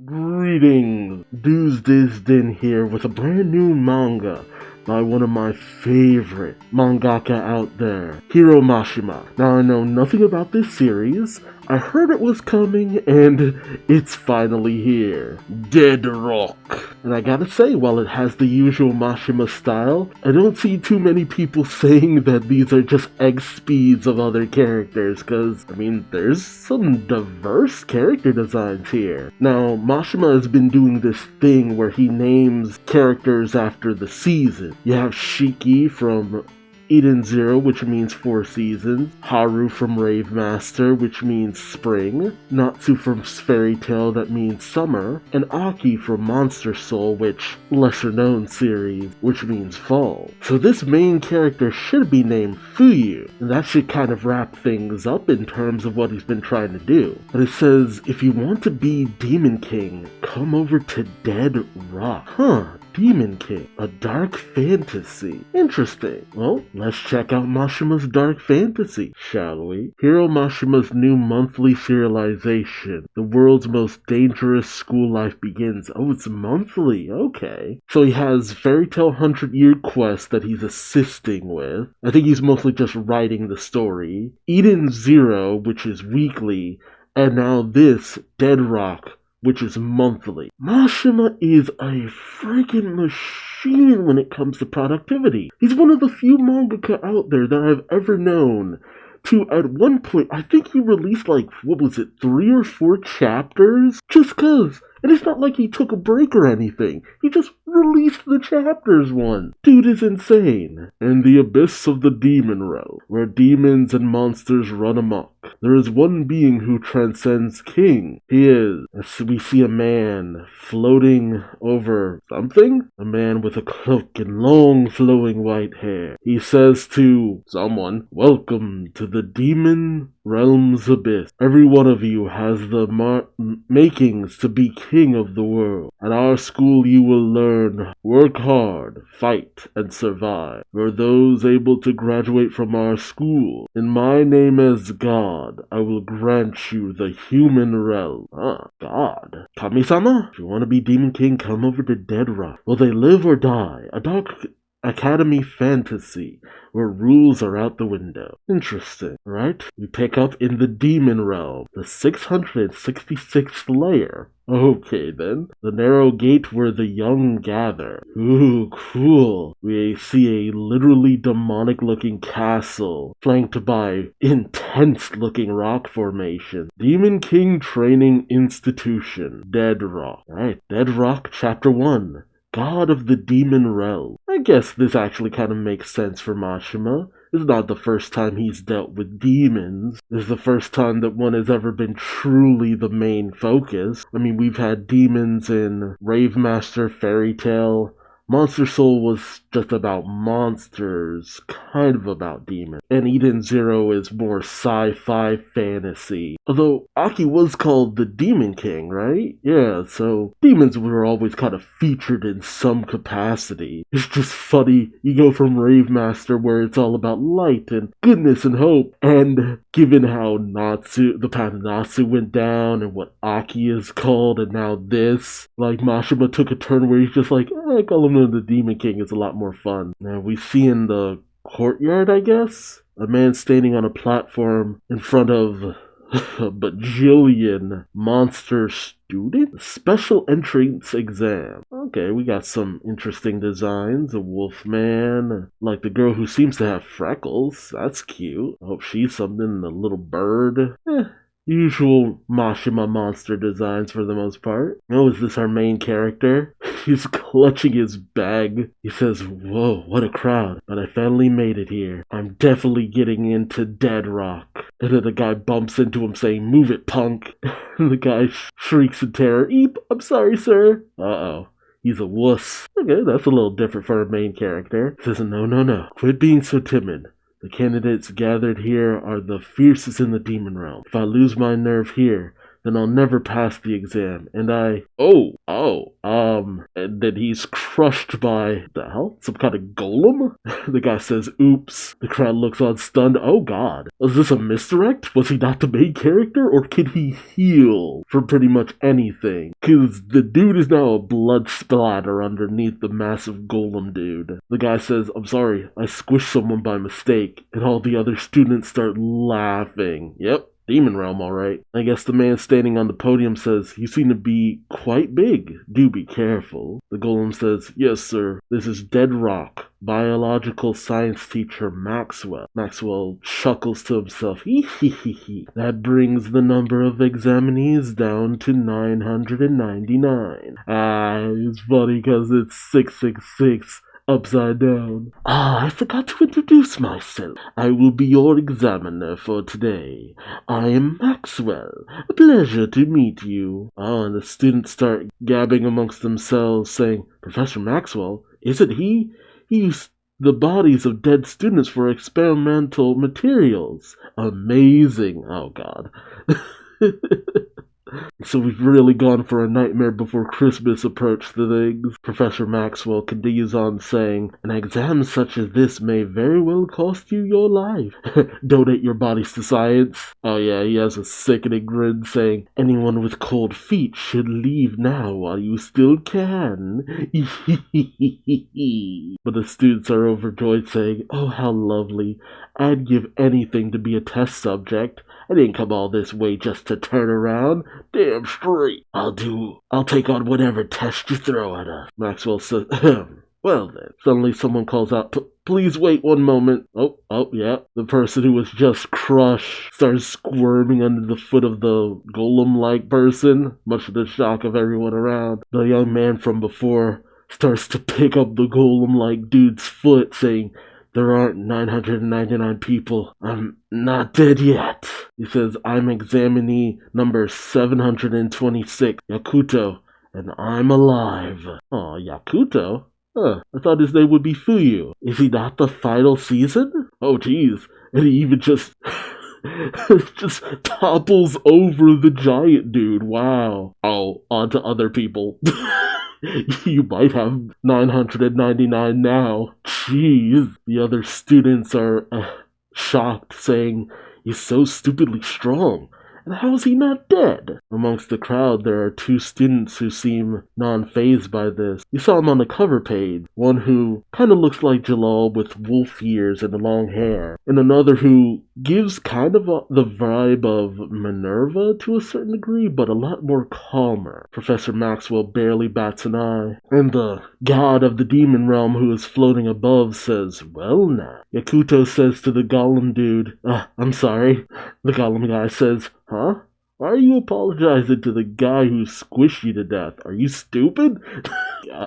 Greetings, Duuz-Diz-Din here with a brand new manga by one of my favorite mangaka out there, Hiro Mashima. Now I know nothing about this series, I heard it was coming, and it's finally here. Dead Rock. And I gotta say, while it has the usual Mashima style, I don't see too many people saying that these are just egg speeds of other characters, cause, there's some diverse character designs here. Now, Mashima has been doing this thing where he names characters after the season. You have Shiki from Eden Zero, which means 4 seasons, Haru from Rave Master, which means spring, Natsu from Fairy Tail, that means summer, and Aki from Monster Soul, which, lesser known series, which means fall. So this main character should be named Fuyu, and that should kind of wrap things up in terms of what he's been trying to do. But it says, if you want to be Demon King, come over to Dead Rock. Demon King, a dark fantasy. Interesting. Well, let's check out Mashima's dark fantasy, shall we? Hiro Mashima's new monthly serialization. The world's most dangerous school life begins. Oh, it's monthly. Okay. So he has Fairy Tail 100-Year Quest that he's assisting with. I think he's mostly just writing the story. Eden Zero, which is weekly. And now this, Dead Rock, which is monthly. Mashima is a freaking machine when it comes to productivity. He's one of the few mangaka out there that I've ever known to, at one point, I think he released 3 or 4 chapters? Just cause. And it's not like he took a break or anything. He just released the chapters once. Dude is insane. In the abyss of the demon realm, where demons and monsters run amok, there is one being who transcends king. He is, as we see a man floating over something? A man with a cloak and long flowing white hair. He says to someone, "Welcome to the demon realm's abyss. Every one of you has the makings to be king of the world. At our school you will learn, work hard, fight, and survive. For those able to graduate from our school, in my name as God, I will grant you the human realm." God. Kami-sama? If you want to be Demon King, come over to Dead Rock. Will they live or die? A dark academy fantasy where rules are out the window. Interesting, right? We pick up in the demon realm, the 666th layer. Okay then. The narrow gate where the young gather. Ooh, cool. We see a literally demonic looking castle, flanked by intense looking rock formation. Demon King Training Institution. Dead Rock. Right, Dead Rock Chapter 1. God of the Demon Realm. I guess this actually kind of makes sense for Mashima. It's not the first time he's dealt with demons. It's the first time that one has ever been truly the main focus. We've had demons in Rave Master, Fairy Tail. Monster Soul was just about monsters, kind of about demons. And Eden Zero is more sci-fi fantasy. Although Aki was called the Demon King, right? Yeah, so demons were always kind of featured in some capacity. It's just funny, you go from Rave Master where it's all about light and goodness and hope, and given how the path of Natsu went down and what Aki is called, and now this, Mashima took a turn where he's just like, I call him the Demon King, is a lot more fun. Now we see in the courtyard, I guess, a man standing on a platform in front of a bajillion monster students? Special entrance exam. Okay, we got some interesting designs. A wolf man, like the girl who seems to have freckles. That's cute. I hope she's something. A little bird. Usual Mashima monster designs for the most part. Oh, is this our main character? He's clutching his bag. He says, "Whoa, what a crowd. But I finally made it here. I'm definitely getting into Dead Rock." And then the guy bumps into him saying, "Move it, punk." And the guy shrieks in terror, "Eep, I'm sorry, sir." Uh-oh. He's a wuss. Okay, that's a little different for our main character. He says, No. Quit being so timid. The candidates gathered here are the fiercest in the demon realm. If I lose my nerve here, then I'll never pass the exam. And and then he's crushed by, the hell? Some kind of golem? The guy says, oops. The crowd looks on stunned. Oh god. Was this a misdirect? Was he not the main character? Or could he heal from pretty much anything? Cause the dude is now a blood splatter underneath the massive golem dude. The guy says, I'm sorry, I squished someone by mistake. And all the other students start laughing. Yep. Demon realm, alright. I guess the man standing on the podium says, you seem to be quite big. Do be careful. The golem says, yes, sir. This is Dead Rock, biological science teacher Maxwell. Maxwell chuckles to himself. Hee. That brings the number of examinees down to 999. It's funny because it's 666. Upside down. I forgot to introduce myself. I will be your examiner for today. I am Maxwell. A pleasure to meet you. And the students start gabbing amongst themselves, saying, Professor Maxwell, isn't he? He used the bodies of dead students for experimental materials. Amazing. Oh, God. So we've really gone for a Nightmare Before Christmas approach to things. Professor Maxwell continues on saying, an exam such as this may very well cost you your life. Donate your bodies to science. Oh yeah, he has a sickening grin saying, anyone with cold feet should leave now while you still can. But the students are overjoyed saying, oh how lovely. I'd give anything to be a test subject. I didn't come all this way just to turn around. Damn straight. I'll take on whatever test you throw at us. Maxwell says, well then. Suddenly someone calls out, please wait one moment. Oh, yeah. The person who was just crushed starts squirming under the foot of the golem-like person, much to the shock of everyone around. The young man from before starts to pick up the golem-like dude's foot, saying, there aren't 999 people. I'm not dead yet. He says, I'm examinee number 726, Yakuto, and I'm alive. Aw, Yakuto? I thought his name would be Fuyu. Is he not the final season? Oh, geez. And he even just topples over the giant dude. Wow. Oh, on to other people. You might have 999 now. Jeez. The other students are shocked, saying, he's so stupidly strong. And how is he not dead? Amongst the crowd, there are two students who seem non-fazed by this. You saw him on the cover page. One who kind of looks like Jalal with wolf ears and long hair. And another who gives kind of the vibe of Minerva to a certain degree, but a lot more calmer. Professor Maxwell barely bats an eye. And the god of the demon realm who is floating above says, well now. Yakuto says to the golem dude, I'm sorry. The golem guy says, huh? Why are you apologizing to the guy who squished you to death? Are you stupid? Yeah.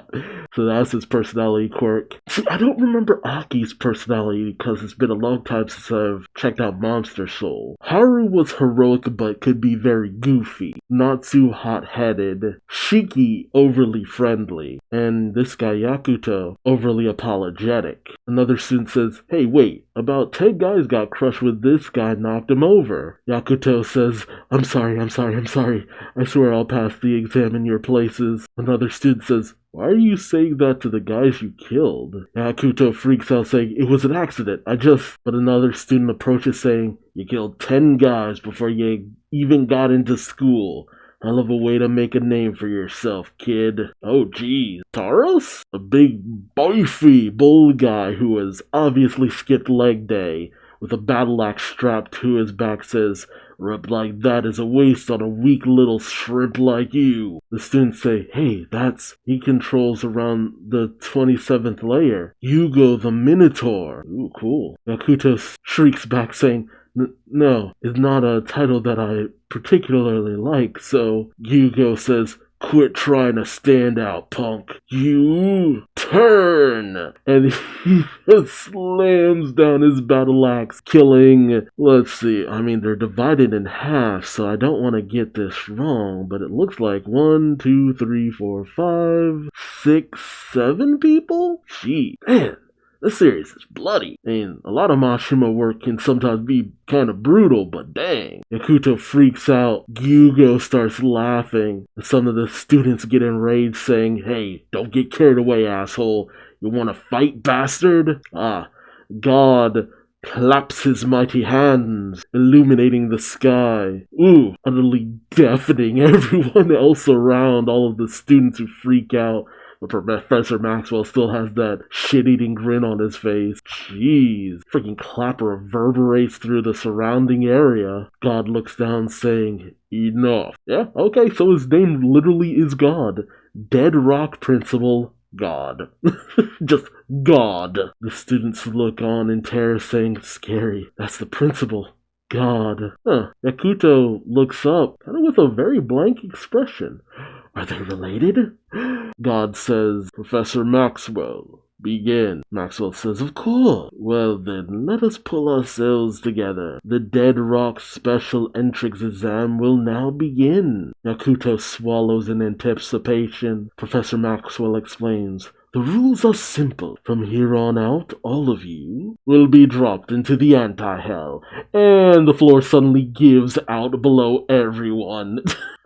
So that's his personality quirk. See, I don't remember Aki's personality because it's been a long time since I've checked out Monster Soul. Haru was heroic but could be very goofy. Natsu hot-headed. Shiki overly friendly. And this guy Yakuto overly apologetic. Another student says, hey wait, about 10 guys got crushed when this guy knocked him over. Yakuto says, I'm sorry. I swear I'll pass the exam in your places. Another student says, why are you saying that to the guys you killed? Yakuto freaks out saying, it was an accident, But another student approaches saying, you killed 10 guys before you even got into school. Hell of a way to make a name for yourself, kid. Oh geez. Taros? A big, beefy bull guy who has obviously skipped leg day, with a battle axe strapped to his back says, rep like that is a waste on a weak little shrimp like you. The students say, hey, he controls around the 27th layer. Yugo the Minotaur. Ooh, cool. Yakuto shrieks back saying, no, it's not a title that I particularly like, so Yugo says, quit trying to stand out, punk. You turn! And he just slams down his battle axe, killing, let's see, they're divided in half, so I don't want to get this wrong, but it looks like 1, 2, 3, 4, 5, 6, 7 people? Gee, man. This series is bloody. I mean, a lot of Mashima work can sometimes be kind of brutal, but dang. Yakuto freaks out. Gyugo starts laughing. And some of the students get enraged, saying, "Hey, don't get carried away, asshole. You want to fight, bastard?" God claps his mighty hands, illuminating the sky. Ooh, utterly deafening everyone else around, all of the students who freak out. But Professor Maxwell still has that shit-eating grin on his face. Jeez. Freaking clap reverberates through the surrounding area. God looks down saying, "Enough." Yeah, okay, so his name literally is God. Dead Rock Principal God. Just God. The students look on in terror saying, "Scary. That's the principal. God." Yakuto looks up, kind of with a very blank expression. "Are they related?" God says, "Professor Maxwell, begin." Maxwell says, "Of course." "Well then, let us pull ourselves together. The Dead Rock Special Entrance Exam will now begin." Yakuto swallows in anticipation. Professor Maxwell explains, "The rules are simple. From here on out, all of you will be dropped into the anti-hell." And the floor suddenly gives out below everyone.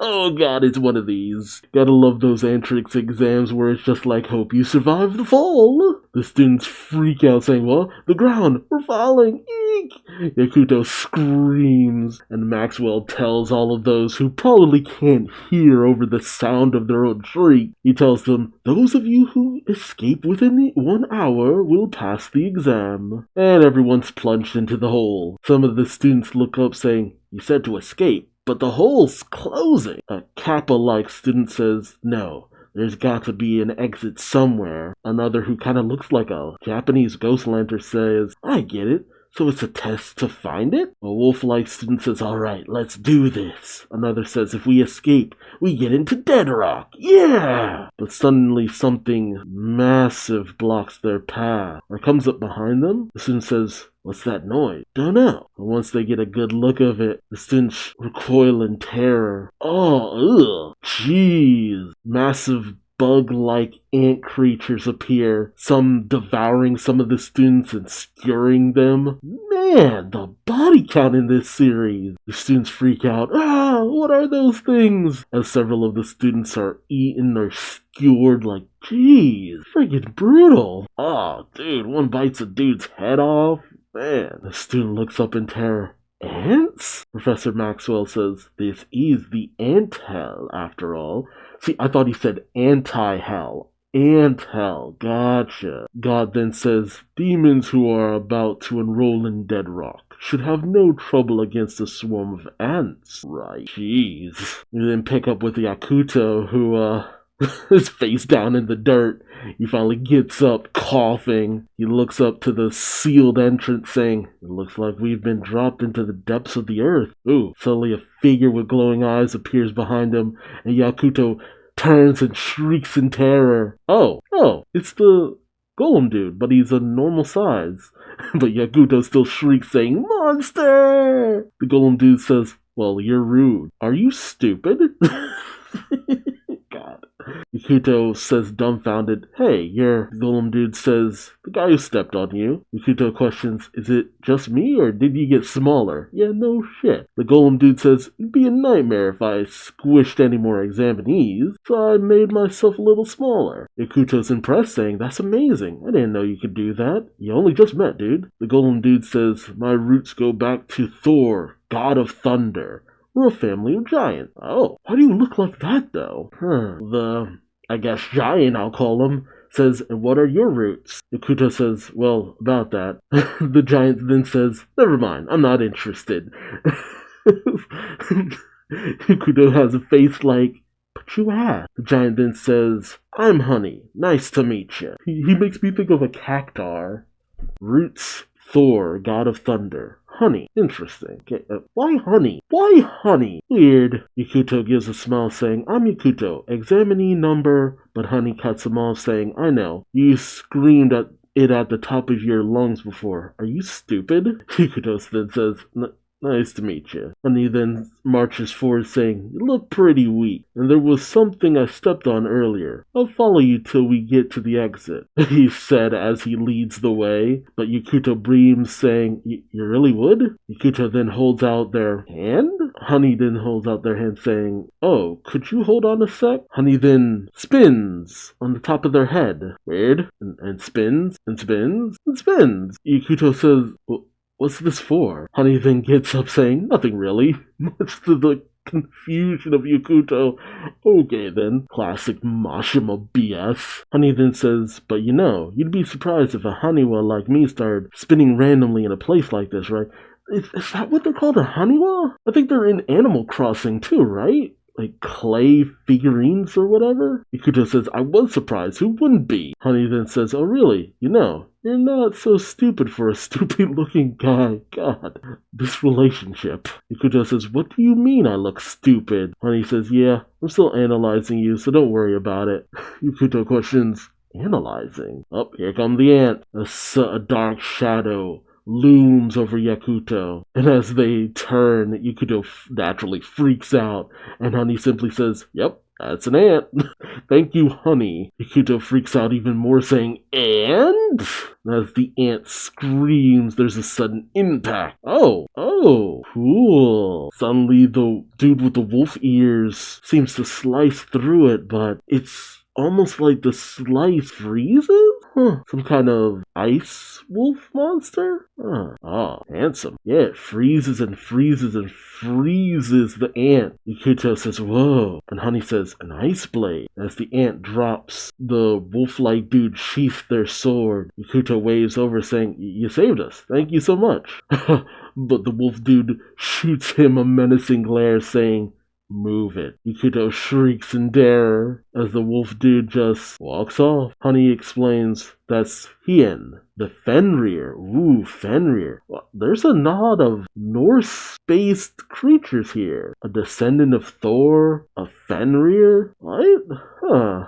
Oh god, it's one of these. Gotta love those entrance exams where it's just like, "Hope you survive the fall." The students freak out saying, "What? The ground! We're falling! Eek!" Yakuto screams, and Maxwell tells all of those who probably can't hear over the sound of their own shriek. He tells them, "Those of you who escape within the 1 hour will pass the exam." And everyone's plunged into the hole. Some of the students look up saying, "You said to escape, but the hole's closing." A Kappa-like student says, "No, there's got to be an exit somewhere." Another, who kind of looks like a Japanese ghost lantern, says, "I get it. So it's a test to find it?" A wolf-like student says, "Alright, let's do this." Another says, "If we escape, we get into Dead Rock. Yeah!" But suddenly something massive blocks their path, or comes up behind them. The student says, "What's that noise?" "Don't know." And once they get a good look of it, the students recoil in terror. Oh, ugh. Jeez. Massive bug-like ant creatures appear, some devouring some of the students and skewering them. Man, the body count in this series! The students freak out. What are those things? As several of the students are eaten or skewered. Like, jeez, freaking brutal. Oh, dude, one bites a dude's head off. Man, the student looks up in terror. "Ants?" Professor Maxwell says, "This is the ant hell, after all." See, I thought he said anti-hell. Ant-hell. Gotcha. God then says, "Demons who are about to enroll in Dead Rock should have no trouble against a swarm of ants." Right. Jeez. We then pick up with Yakuto, who, is face down in the dirt. He finally gets up, coughing. He looks up to the sealed entrance, saying, "It looks like we've been dropped into the depths of the earth." Ooh, suddenly a figure with glowing eyes appears behind him, and Yakuto turns and shrieks in terror. Oh, it's the Golem dude, but he's a normal size. But Yakuto still shrieks, saying, "Monster!" The Golem dude says, "Well, you're rude. Are you stupid?" God. Yakuto says, dumbfounded, "Hey, your Golem dude says, the guy who stepped on you." Yakuto questions, "Is it just me, or did you get smaller?" "Yeah, no shit." The Golem dude says, "It'd be a nightmare if I squished any more examinees, so I made myself a little smaller." Yakuto's impressed, saying, "That's amazing. I didn't know you could do that. You only just met, dude." The Golem dude says, "My roots go back to Thor, god of thunder. We're a family of giants." "Oh, why do you look like that, though?" The, I guess, giant, I'll call him, says, "And what are your roots?" Yakuto says, "Well, about that." The giant then says, "Never mind, I'm not interested." Yakuto has a face like, "But you asked." The giant then says, "I'm Honey. Nice to meet you." He makes me think of a cactar. Roots, Thor, god of thunder. Honey. Interesting. Okay, why honey? Why honey? Weird. Yakuto gives a smile, saying, "I'm Yakuto. Examinee number..." But Honey cuts him off, saying, "I know. You screamed at it at the top of your lungs before. Are you stupid?" Yakuto then says, Nice to meet you. And he then marches forward saying, you look pretty weak, and there was something I stepped on earlier. I'll follow you till we get to the exit, he said as he leads the way, but Yakuto breams saying, you really would? Yakuto then holds out their hand? Honey then holds out their hand saying, oh, could you hold on a sec? Honey then spins on the top of their head. Weird. And spins, and spins, and spins. Yakuto says, well, what's this for? Honey then gets up saying, nothing really. Much to the confusion of Yakuto. Okay then, classic Mashima BS. Honey then says, but you know, you'd be surprised if a Haniwa like me started spinning randomly in a place like this, right? Is that what they're called, a Haniwa? I think they're in Animal Crossing too, right? Like clay figurines or whatever? Yakuto says, I was surprised. Who wouldn't be? Honey then says, oh really? You know, you're not so stupid for a stupid-looking guy. God, this relationship. Yakuto says, what do you mean I look stupid? Honey says, yeah, I'm still analyzing you, so don't worry about it. Yakuto questions, analyzing? Oh, here come the ant. A dark shadow looms over Yakuto, and as they turn, Yakuto naturally freaks out, and Honey simply says, yep, that's an ant. Thank you, Honey. Yakuto freaks out even more, saying, and? As the ant screams, there's a sudden impact. Oh, cool. Suddenly, the dude with the wolf ears seems to slice through it, but it's almost like the slice freezes? Some kind of ice wolf monster? Oh, handsome. Yeah, it freezes and freezes and freezes the ant. Yakuto says, whoa. And Honey says, an ice blade. As the ant drops, the wolf-like dude sheaths their sword. Yakuto waves over saying, you saved us. Thank you so much. But the wolf dude shoots him a menacing glare saying, move it. Yakuto shrieks in terror as the wolf dude just walks off. Honey explains that's Hien, the Fenrir. Ooh, Fenrir. Well, there's a lot of Norse-based creatures here. A descendant of Thor, a Fenrir? What?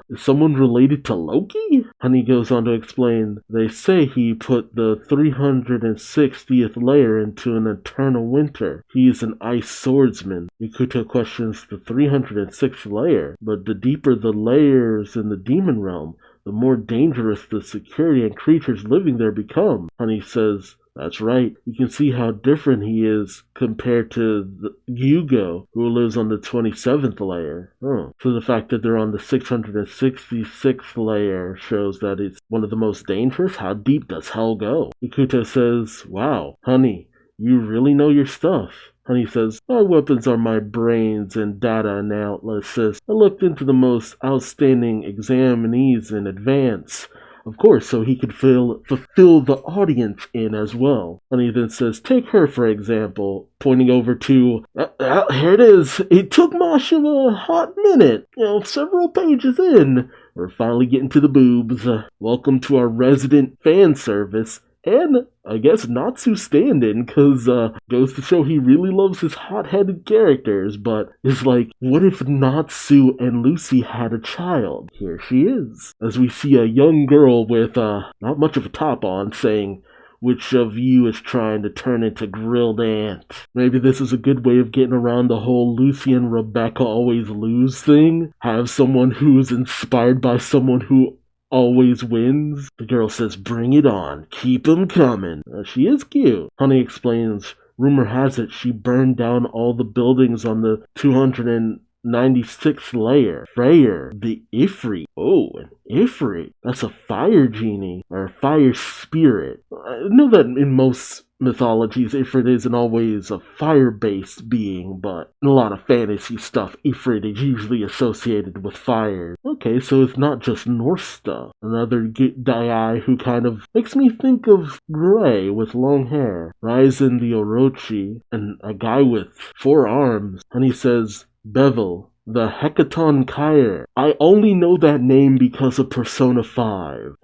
Is someone related to Loki? Honey goes on to explain, they say he put the 360th layer into an eternal winter. He is an ice swordsman. Yakuto questions the 306th layer, but the deeper the layers in the demon realm, the more dangerous the security and creatures living there become. Honey says, that's right. You can see how different he is compared to Yugo, who lives on the 27th layer. So the fact that they're on the 666th layer shows that it's one of the most dangerous? How deep does hell go? Yakuto says, wow, Honey, you really know your stuff. Honey says, my weapons are my brains and data analysis. I looked into the most outstanding examinees in advance. Of course, so he could fulfill the audience in as well. Honey then says, take her for example, pointing over to, here it is. It took Mashima a hot minute, several pages in. We're finally getting to the boobs. Welcome to our resident fan service. And I guess Natsu stand-in, because goes to show he really loves his hot-headed characters, but it's like, what if Natsu and Lucy had a child? Here she is, as we see a young girl with not much of a top on saying, which of you is trying to turn into grilled ant? Maybe this is a good way of getting around the whole Lucy and Rebecca always lose thing. Have someone who is inspired by someone who always wins. The girl says, bring it on. Keep 'em coming. She is cute. Honey explains, rumor has it she burned down all the buildings on the 296th layer. Freyr, the Ifrit. Oh, an Ifrit. That's a fire genie, or a fire spirit. I know that in most mythologies, Ifrit isn't always a fire-based being, but in a lot of fantasy stuff, Ifrit is usually associated with fire. Okay, so it's not just Norse stuff. Another guy who kind of makes me think of Gray with long hair. Ryzen the Orochi, and a guy with 4 arms, and he says, Bevel, the Hecaton Kyre. I only know that name because of Persona 5.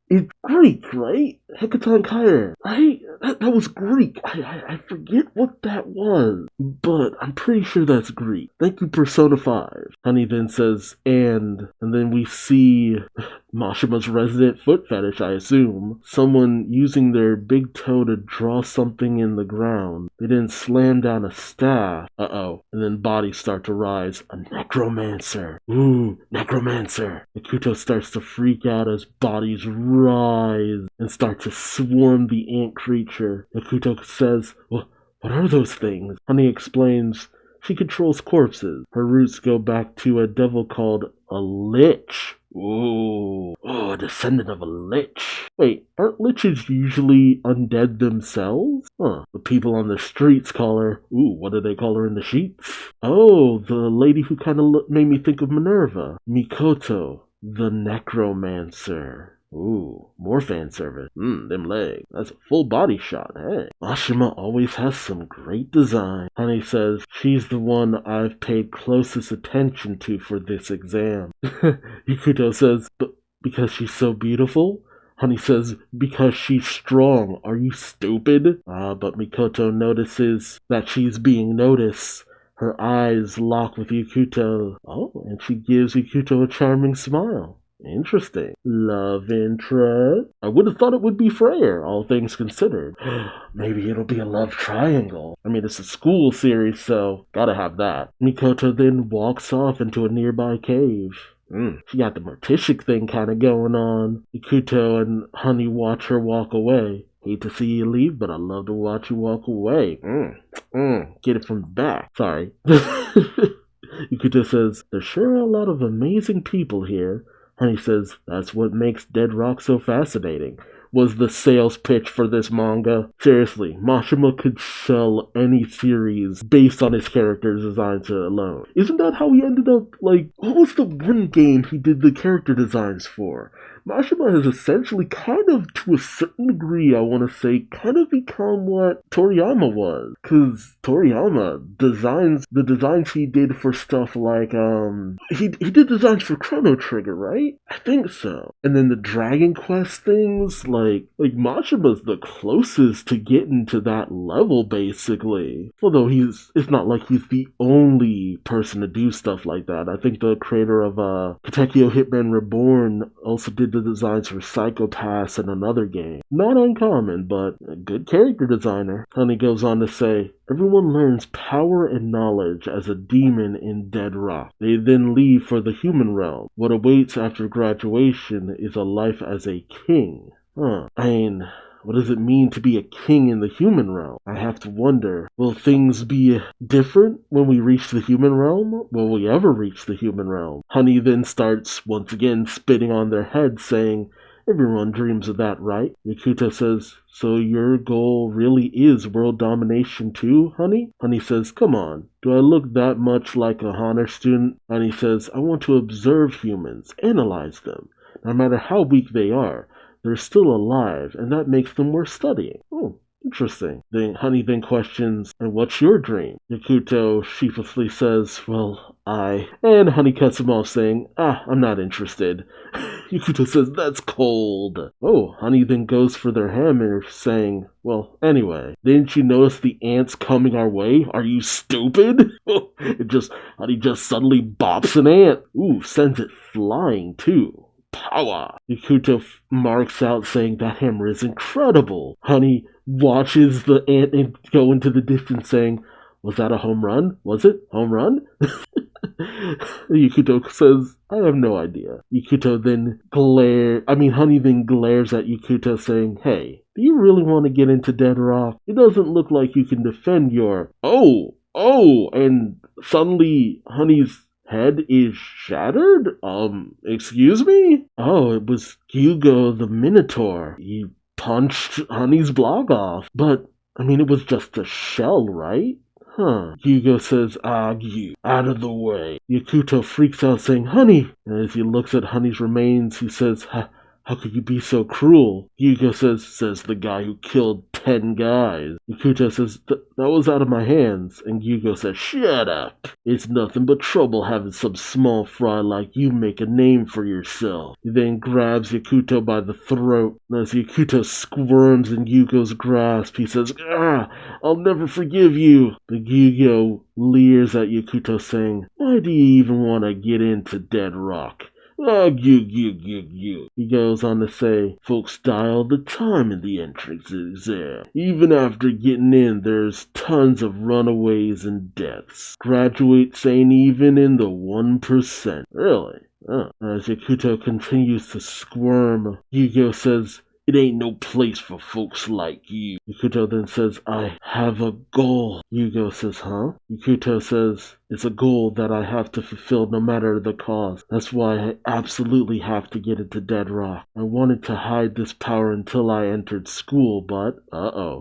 It's Greek, right? Hecaton Kyre, right? That was Greek. I forget what that was, but I'm pretty sure that's Greek. Thank you, Persona 5. Honey then says, and then we see Mashima's resident foot fetish, I assume. Someone using their big toe to draw something in the ground. They then slam down a staff. Uh-oh. And then bodies start to rise. A necromancer. Ooh, necromancer. Ikuto starts to freak out as bodies rise and start to swarm the ant creature. Ikuto says, "What are those things?" Honey explains she controls corpses. Her roots go back to a devil called a lich. Ooh, a descendant of a lich. Wait, aren't liches usually undead themselves? Huh, the people on the streets call her, what do they call her in the sheets? Oh, the lady who kind of made me think of Minerva. Mikoto, the necromancer. Ooh, more fan service. Them legs. That's a full body shot, hey. Mashima always has some great design. Honey says she's the one I've paid closest attention to for this exam. Ikuto says, but because she's so beautiful? Honey says, because she's strong. Are you stupid? But Mikoto notices that she's being noticed. Her eyes lock with Ikuto. Oh, and she gives Ikuto a charming smile. Interesting. Love interest? I would have thought it would be Freyr, all things considered. Maybe it'll be a love triangle. I mean, it's a school series, so gotta have that. Mikoto then walks off into a nearby cave. She got the Morticic thing kind of going on. Ikuto and Honey watch her walk away. Hate to see you leave, but I love to watch you walk away. Get it from the back. Sorry. Ikuto says, there's sure a lot of amazing people here. Honey says, that's what makes Dead Rock so fascinating, was the sales pitch for this manga. Seriously, Mashima could sell any series based on his character designs alone. Isn't that how he ended up, what was the one game he did the character designs for? Mashima has essentially kind of, to a certain degree, I want to say, kind of become what Toriyama was. Because Toriyama designs, the designs he did for stuff like, he did designs for Chrono Trigger, right? I think so. And then the Dragon Quest things, like Mashima's the closest to getting to that level, basically. Although it's not like he's the only person to do stuff like that. I think the creator of Katekyo Hitman Reborn also did the designs for Psychopaths in another game. Not uncommon, but a good character designer. Honey goes on to say, everyone learns power and knowledge as a demon in Dead Rock. They then leave for the human realm. What awaits after graduation is a life as a king. I mean, what does it mean to be a king in the human realm? I have to wonder, will things be different when we reach the human realm? Will we ever reach the human realm? Honey then starts once again spitting on their heads, saying, everyone dreams of that, right? Ikuto says, so your goal really is world domination too, Honey? Honey says, come on, do I look that much like a honor student? Honey says, I want to observe humans, analyze them. No matter how weak they are, they're still alive, and that makes them worth studying. Oh, interesting. Then Honey then questions, and what's your dream? Ikuto sheepishly says, well, And Honey cuts him off saying, I'm not interested. Ikuto says, that's cold. Oh, Honey then goes for their hammer, saying, well, anyway, didn't you notice the ants coming our way? Are you stupid? Honey just suddenly bops an ant. Ooh, sends it flying too. Power! Ikuto marks out, saying that hammer is incredible. Honey watches the ant go into the distance, saying, was that a home run? Was it? Home run? Ikuto says, I have no idea. Honey then glares at Ikuto, saying, hey, do you really want to get into Dead Rock? It doesn't look like you can defend your... and suddenly Honey's head is shattered? Excuse me? Oh, it was Hugo the Minotaur. He punched Honey's blog off. But, it was just a shell, right? Hugo says, you, out of the way. Ikuto freaks out, saying, Honey! And as he looks at Honey's remains, he says, how could you be so cruel? Hugo says the guy who killed 10 guys. Ikuto says, that was out of my hands. And Hugo says, shut up. It's nothing but trouble having some small fry like you make a name for yourself. He then grabs Ikuto by the throat. And as Ikuto squirms in Hugo's grasp, he says, I'll never forgive you. But Hugo leers at Ikuto, saying, why do you even want to get into Dead Rock? He goes on to say, folks die all the time in the entrance exam. Even after getting in, there's tons of runaways and deaths. Graduates ain't even in the 1%. Really? As Yakuto continues to squirm, Yugo says, it ain't no place for folks like you. Yakuto then says, I have a goal. Yugo says, huh? Yakuto says, it's a goal that I have to fulfill no matter the cost. That's why I absolutely have to get into Dead Rock. I wanted to hide this power until I entered school, but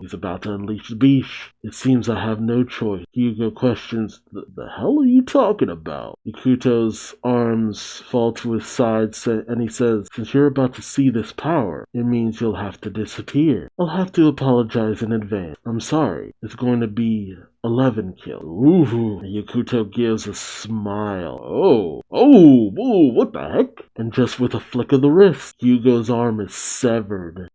he's about to unleash the beast. It seems I have no choice. Yugo questions, the hell are you talking about? Yakuto's arms fall to his sides and he says, since you're about to see this power, it means you'll have to disappear. I'll have to apologize in advance. I'm sorry. It's going to be 11 kills. Ooh, Yakuto gives a smile. Oh, what the heck? And just with a flick of the wrist, Yugo's arm is severed.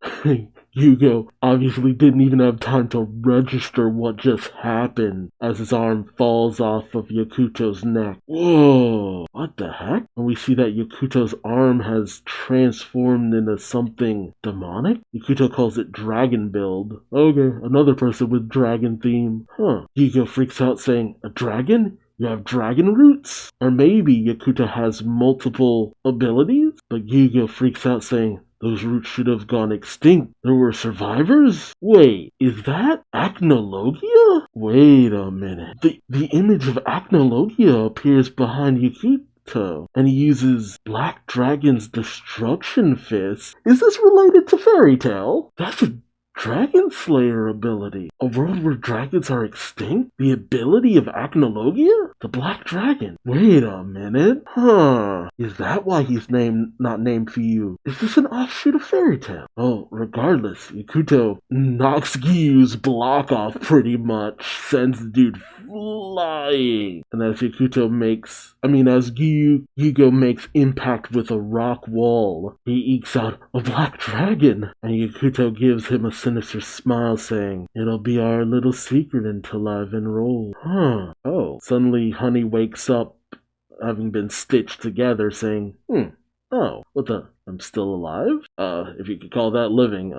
Yugo obviously didn't even have time to register what just happened as his arm falls off of Yakuto's neck. Whoa, what the heck? And we see that Yakuto's arm has transformed into something demonic? Yakuto calls it Dragon Build. Okay, another person with dragon theme. Yugo freaks out saying, a dragon? You have dragon roots? Or maybe Yakuto has multiple abilities? But Yugo freaks out saying, those roots should have gone extinct. There were survivors? Wait, is that Acnologia? Wait a minute. The image of Acnologia appears behind Yakuto, and he uses Black Dragon's Destruction Fist. Is this related to Fairy Tail? That's a Dragon Slayer ability. A world where dragons are extinct? The ability of Acnologia? The Black Dragon. Wait a minute. Is that why he's not named for you? Is this an offshoot of Fairy Tail? Oh, regardless, Yakuto knocks Gyu's block off pretty much, sends the dude flying. And as Yugo makes impact with a rock wall, he ekes out a black dragon, and Yakuto gives him a sinister smile saying, it'll be our little secret until I've enrolled. Suddenly Honey wakes up, having been stitched together, saying, I'm still alive? If you could call that living.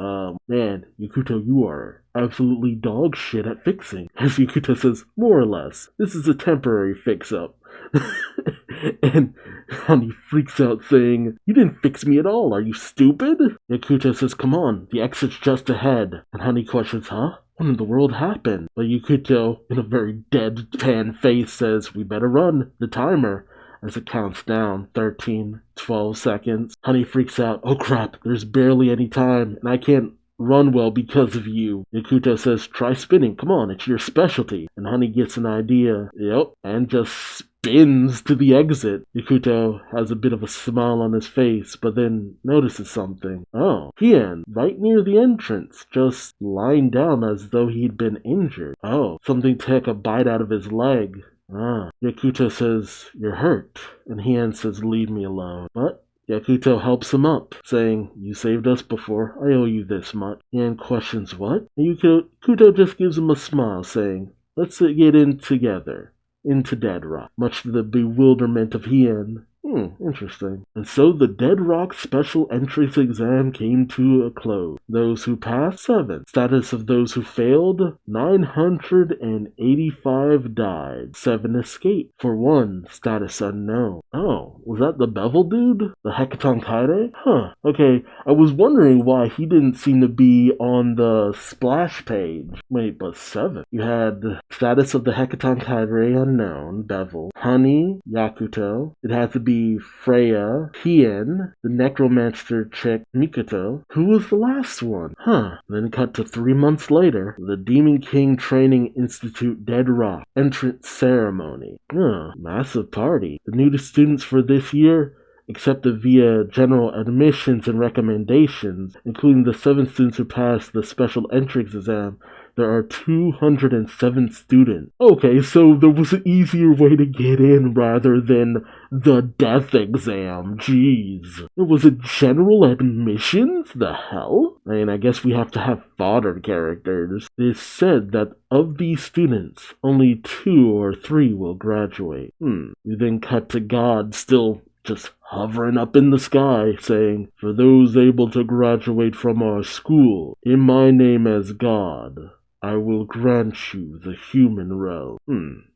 Man, Yakuto, you are absolutely dog shit at fixing. As Yakuto says, more or less, this is a temporary fix-up. And Honey freaks out saying, you didn't fix me at all, are you stupid? Yakuto says, come on, the exit's just ahead. And Honey questions, huh? What in the world happened? But Yakuto, in a very deadpan face, says, we better run, the timer. As it counts down, 13, 12 seconds. Honey freaks out, oh crap, there's barely any time, and I can't run well because of you. Yakuto says, try spinning, come on, it's your specialty. And Honey gets an idea, and just spins to the exit. Yakuto has a bit of a smile on his face, but then notices something. Hien, right near the entrance, just lying down as though he'd been injured. Something took a bite out of his leg. Yakuto says, you're hurt, and Hien says, leave me alone. But Yakuto helps him up, saying, you saved us before, I owe you this much. Hien questions what? And Yakuto just gives him a smile, saying, let's get in together, into Dead Rock, much to the bewilderment of Hien. Interesting. And so the Dead Rock Special Entrance Exam came to a close. Those who passed, 7. Status of those who failed, 985 died. 7 escaped. For 1, status unknown. Was that the Bevel dude? The Hecaton Kaide? Okay, I was wondering why he didn't seem to be on the splash page. Wait, but 7. You had status of the Hecaton Kaide unknown, Bevel. Honey, Yakuto. It had to be Freya, Hien, the necromancer chick, Mikoto. Who was the last one? Then cut to 3 months later, the Demon King Training Institute Dead Rock entrance ceremony. Massive party. The new students for this year, accepted via general admissions and recommendations, including the 7 students who passed the special entrance exam. There are 207 students. Okay, so there was an easier way to get in rather than the death exam. Jeez. It was a general admissions? The hell? I guess we have to have fodder characters. It is said that of these students, only 2 or 3 will graduate. We then cut to God still just hovering up in the sky, saying, "For those able to graduate from our school, in my name as God, I will grant you the human realm."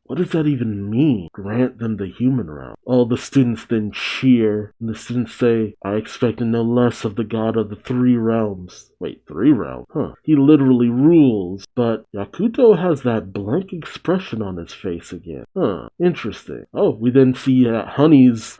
What does that even mean? Grant them the human realm. All the students then cheer, and the students say, "I expected no less of the god of the three realms." Wait, three realms? Huh. He literally rules, but Yakuto has that blank expression on his face again. Huh, interesting. Oh, we then see Honey's,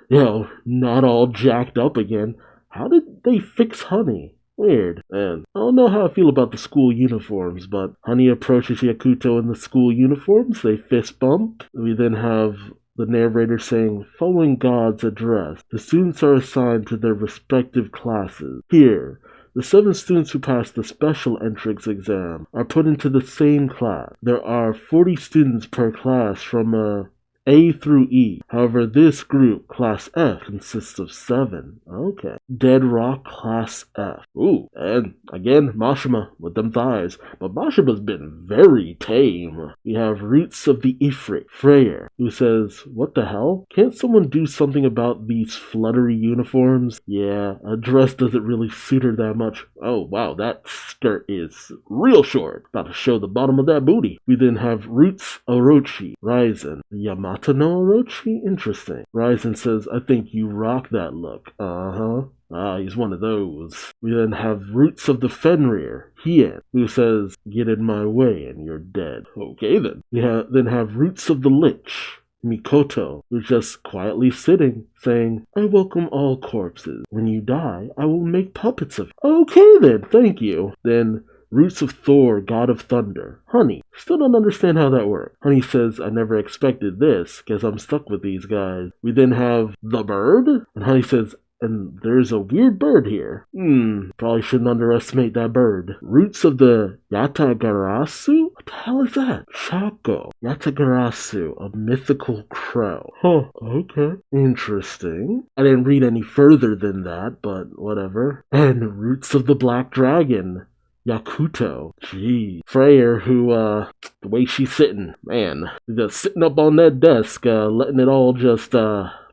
not all jacked up again. How did they fix Honey? Weird. Man, I don't know how I feel about the school uniforms, but Honey approaches Yakuto in the school uniforms. They fist bump. We then have the narrator saying, "Following God's address, the students are assigned to their respective classes. Here, the 7 students who passed the special entrance exam are put into the same class. There are 40 students per class from A through E. However, this group, Class F, consists of 7. Okay. Dead Rock, Class F. Ooh, and again, Mashima with them thighs. But Mashima's been very tame. We have Roots of the Ifrit, Freyr, who says, "What the hell? Can't someone do something about these fluttery uniforms?" Yeah, a dress doesn't really suit her that much. Oh, wow, that skirt is real short. About to show the bottom of that booty. We then have Roots Orochi, Ryzen, Yamato no Orochi? Interesting. Ryzen says, "I think you rock that look." Uh-huh. Ah, he's one of those. We then have Roots of the Fenrir, Hien, who says, "Get in my way and you're dead." Okay then. We then have Roots of the Lich, Mikoto, who's just quietly sitting, saying, "I welcome all corpses. When you die, I will make puppets of you." Okay then, thank you. Then Roots of Thor, God of Thunder, Honey. Still don't understand how that works. Honey says, "I never expected this, guess I'm stuck with these guys." We then have the bird, and Honey says, "And there's a weird bird here." Probably shouldn't underestimate that bird. Roots of the Yatagarasu? What the hell is that? Chaco. Yatagarasu, a mythical crow. Huh, okay. Interesting. I didn't read any further than that, but whatever. And Roots of the Black Dragon, Yakuto. Gee. Freyr, who, the way she's sitting, man, just sitting up on that desk, letting it all just,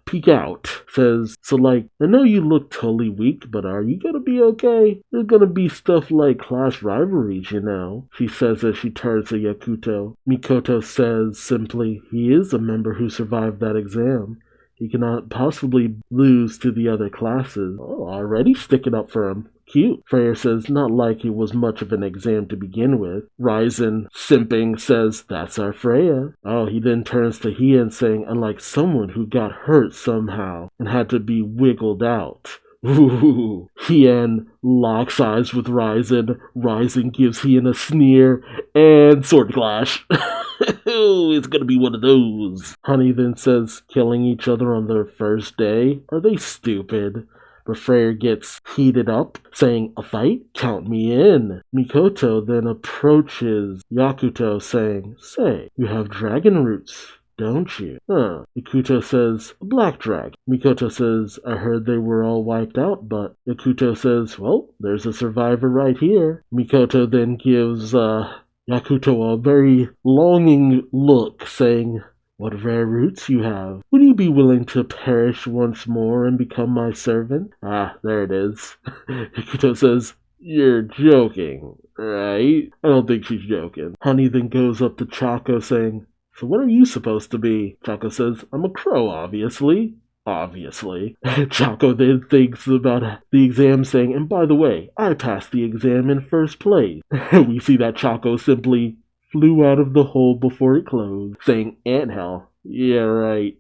peek out, says, "So like, I know you look totally weak, but are you gonna be okay? There's gonna be stuff like class rivalries, you know," she says as she turns to Yakuto. Mikoto says simply, "He is a member who survived that exam. He cannot possibly lose to the other classes." Oh, already sticking up for him. Cute. Freyr says, "Not like it was much of an exam to begin with." Ryzen, simping, says, "That's our Freya." Oh, he then turns to Hien saying, "Unlike someone who got hurt somehow and had to be wiggled out." Ooh. Hien locks eyes with Ryzen. Ryzen gives Hien a sneer and sword clash. It's gonna be one of those. Honey then says, "Killing each other on their first day? Are they stupid?" But Freyr gets heated up, saying, "A fight? Count me in." Mikoto then approaches Yakuto, saying, "Say, you have dragon roots, don't you?" Yakuto says, "A black dragon." Mikoto says, "I heard they were all wiped out, but..." Yakuto says, "Well, there's a survivor right here." Mikoto then gives, Yakuto a very longing look, saying, "What rare roots you have. Would you be willing to perish once more and become my servant?" Ah, there it is. Yakuto says, "You're joking, right?" I don't think she's joking. Honey then goes up to Chaco saying, "So what are you supposed to be?" Chaco says, "I'm a crow, obviously." Obviously. Chaco then thinks about the exam, saying, "And by the way, I passed the exam in first place." We see that Chaco simply flew out of the hole before it closed, saying, "Anthell." Yeah, right.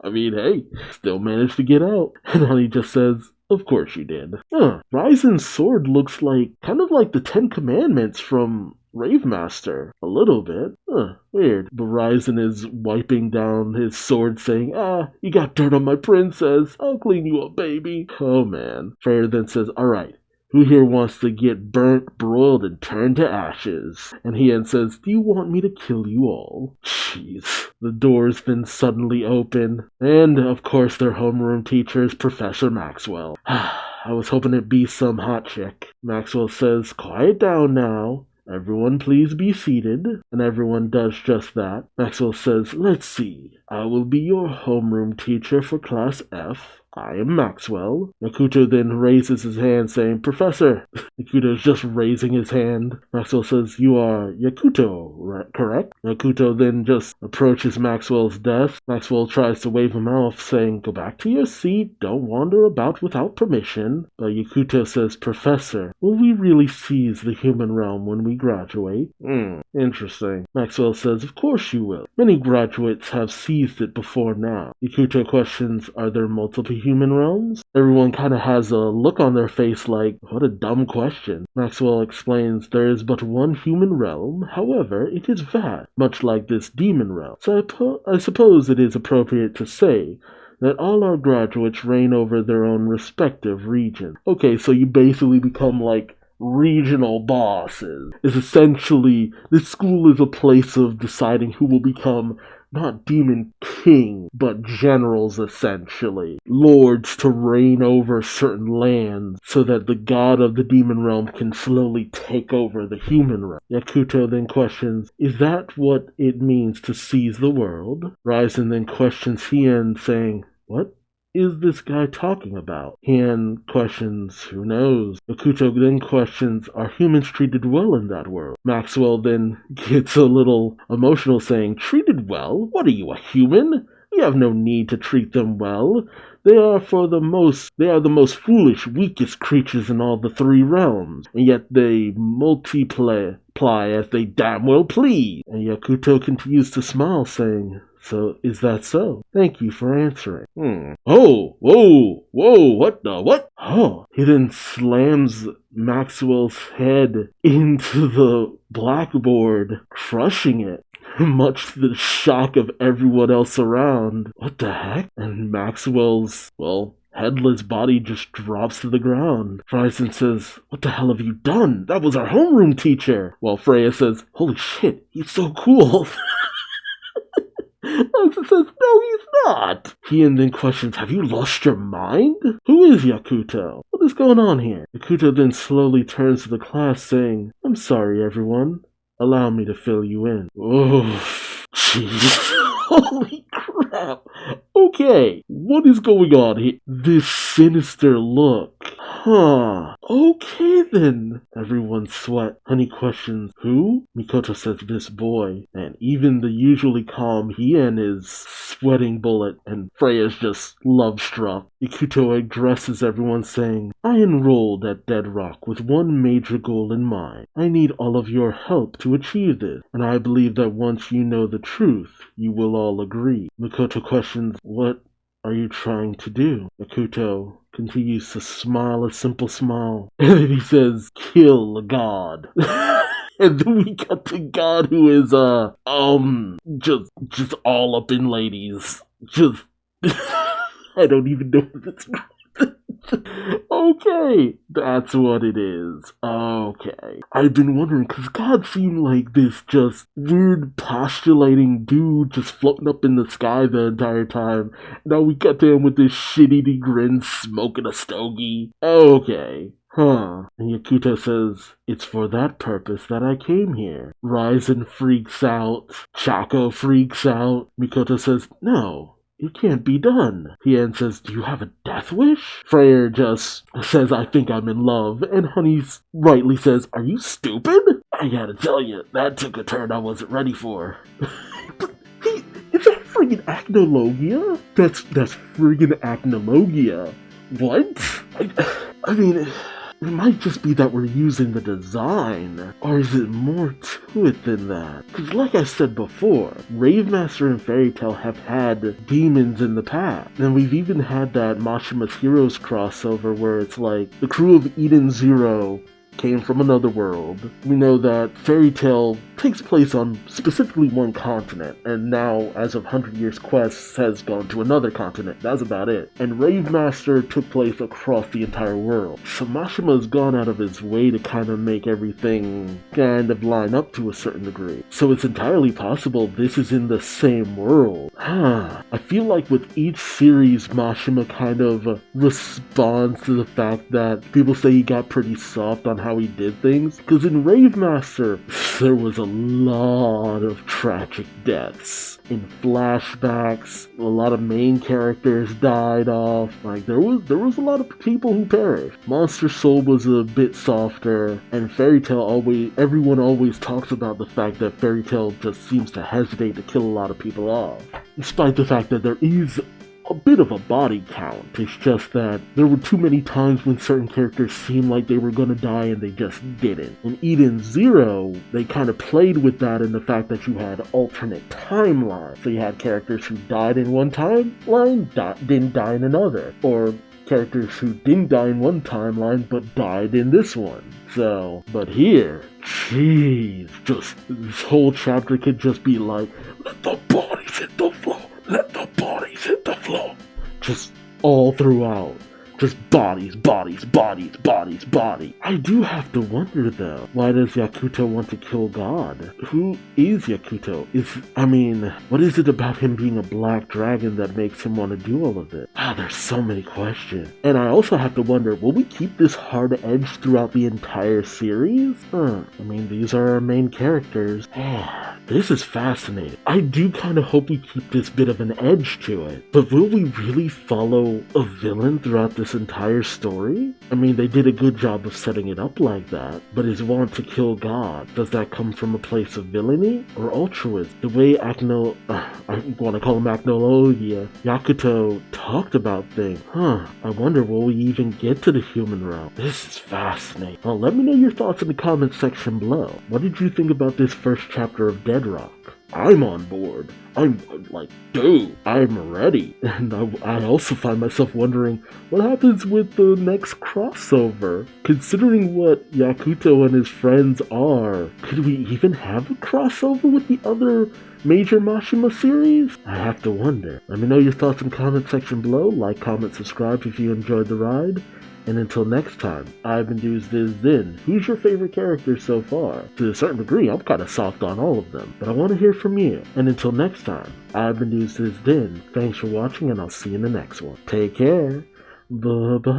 I mean, hey, still managed to get out. And Honey just says, "Of course you did." Ryzen's sword looks kind of like the 10 Commandments from Ravemaster. A little bit. Weird. But Ryzen is wiping down his sword, saying, "You got dirt on my princess. I'll clean you up, baby." Oh, man. Freyr then says, "Alright, who here wants to get burnt, broiled, and turned to ashes?" And Hien says, "Do you want me to kill you all?" Jeez. The doors then suddenly open. And, of course, their homeroom teacher is Professor Maxwell. I was hoping it'd be some hot chick. Maxwell says, "Quiet down now. Everyone please be seated, and everyone does just that. Maxwell says, let's see, I will be your homeroom teacher for Class F. I am Maxwell. Yakuto then raises his hand saying, Professor. Yakuto is just raising his hand. Maxwell says, you are Yakuto, right, correct? Yakuto then just approaches Maxwell's desk. Maxwell tries to wave him off, saying, go back to your seat, don't wander about without permission. But Yakuto says, Professor, will we really seize the human realm when we graduate? Interesting. Maxwell says, of course you will. Many graduates have seized it before now. Yakuto questions, are there multiple human realms? Everyone kind of has a look on their face like, what a dumb question. Maxwell explains there is but one human realm, however, it is vast, much like this demon realm. So I suppose it is appropriate to say that all our graduates reign over their own respective region. Okay, so you basically become like regional bosses. Is essentially, this school is a place of deciding who will become not demon king, but generals essentially. Lords to reign over certain lands so that the god of the demon realm can slowly take over the human realm. Yakuto then questions, is that what it means to seize the world? Ryzen then questions Hien, saying, what is this guy talking about? Hien questions, who knows? Yakuto then questions, are humans treated well in that world? Maxwell then gets a little emotional saying, treated well? What are you, a human? You have no need to treat them well. They are the most foolish, weakest creatures in all the three realms, and yet they multiply as they damn well please. And Yakuto continues to smile, saying, so, is that so? Thank you for answering. Oh, whoa, what the, what? Oh, he then slams Maxwell's head into the blackboard, crushing it, much to the shock of everyone else around. What the heck? And Maxwell's, headless body just drops to the ground. Ryzen says, what the hell have you done? That was our homeroom teacher. While Freya says, holy shit, he's so cool. Ryzen says, no, he's not. Hien then questions, have you lost your mind? Who is Yakuto? What is going on here? Yakuto then slowly turns to the class saying, I'm sorry, everyone. Allow me to fill you in. Oh, jeez. Holy crap. Okay, what is going on here? This sinister look. Huh. Okay then. Everyone sweat. Honey questions, who? Mikoto says this boy. And even the usually calm Hien is sweating bullet, and Freya's just love-struck. Yakuto addresses everyone saying, I enrolled at Dead Rock with one major goal in mind. I need all of your help to achieve this, and I believe that once you know the truth, you will all agree. Mikoto questions, what are you trying to do? Yakuto continues to smile a simple smile, and then he says, kill a god. And then we got the god who is, just all up in ladies. Just, I don't even know what it's Okay, that's what it is. Okay. I've been wondering, because God seemed like this just weird postulating dude just floating up in the sky the entire time. Now we got to him with this shit-eating grin smoking a stogie. Okay. Huh. And Yakuto says, it's for that purpose that I came here. Ryzen freaks out. Chaco freaks out. Mikoto says, no. It can't be done. Hien says, do you have a death wish? Freyr just says, I think I'm in love. And Honey rightly says, are you stupid? I gotta tell you, that took a turn I wasn't ready for. Is that friggin' acnologia? That's friggin' acnologia. What? I mean, it might just be that we're using the design, or is it more to it than that? Because like I said before, Ravemaster and Fairy Tail have had demons in the past, and we've even had that Mashima's Heroes crossover where it's like, the crew of Eden Zero came from another world. We know that Fairy Tail takes place on specifically one continent, and now, as of 100 Years Quest, has gone to another continent. That's about it. And Ravemaster took place across the entire world. So Mashima's gone out of his way to kind of make everything kind of line up to a certain degree. So it's entirely possible this is in the same world. I feel like with each series, Mashima kind of responds to the fact that people say he got pretty soft on how he did things. Because in Rave Master, there was a lot of tragic deaths. In flashbacks, a lot of main characters died off. Like, there was a lot of people who perished. Monster Soul was a bit softer, and Fairy Tail everyone always talks about the fact that Fairy Tail just seems to hesitate to kill a lot of people off. Despite the fact that there is a bit of a body count. It's just that there were too many times when certain characters seemed like they were gonna die and they just didn't. In Eden Zero, they kind of played with that in the fact that you had alternate timelines. So you had characters who died in one timeline, didn't die in another. Or characters who didn't die in one timeline but died in this one. So, but here, jeez, just this whole chapter could just be like, let the bodies hit the floor. Let the bodies hit the floor. Just all throughout. Just bodies, bodies, bodies, bodies, bodies. I do have to wonder though, why does Yakuto want to kill God? Who is Yakuto? What is it about him being a black dragon that makes him want to do all of this? There's so many questions. And I also have to wonder, will we keep this hard edge throughout the entire series? These are our main characters. This is fascinating. I do kind of hope we keep this bit of an edge to it. But will we really follow a villain throughout this entire story? They did a good job of setting it up like that, but his want to kill God, does that come from a place of villainy or altruism? The way I want to call him Agnologia, Yakuto talked about things. I wonder, will we even get to the human realm? This is fascinating. Well, let me know your thoughts in the comment section below. What did you think about this first chapter of Dead Rock? I'm on board. I'm like, dude, I'm ready. And I also find myself wondering what happens with the next crossover. Considering what Yakuto and his friends are, could we even have a crossover with the other major Mashima series? I have to wonder. Let me know your thoughts in the comment section below. Like, comment, subscribe if you enjoyed the ride. And until next time, I've been Duuz-Diz-Din. Who's your favorite character so far? To a certain degree, I'm kind of soft on all of them, but I want to hear from you. And until next time, I've been Duuz-Diz-Din. Thanks for watching, and I'll see you in the next one. Take care. Bye-bye.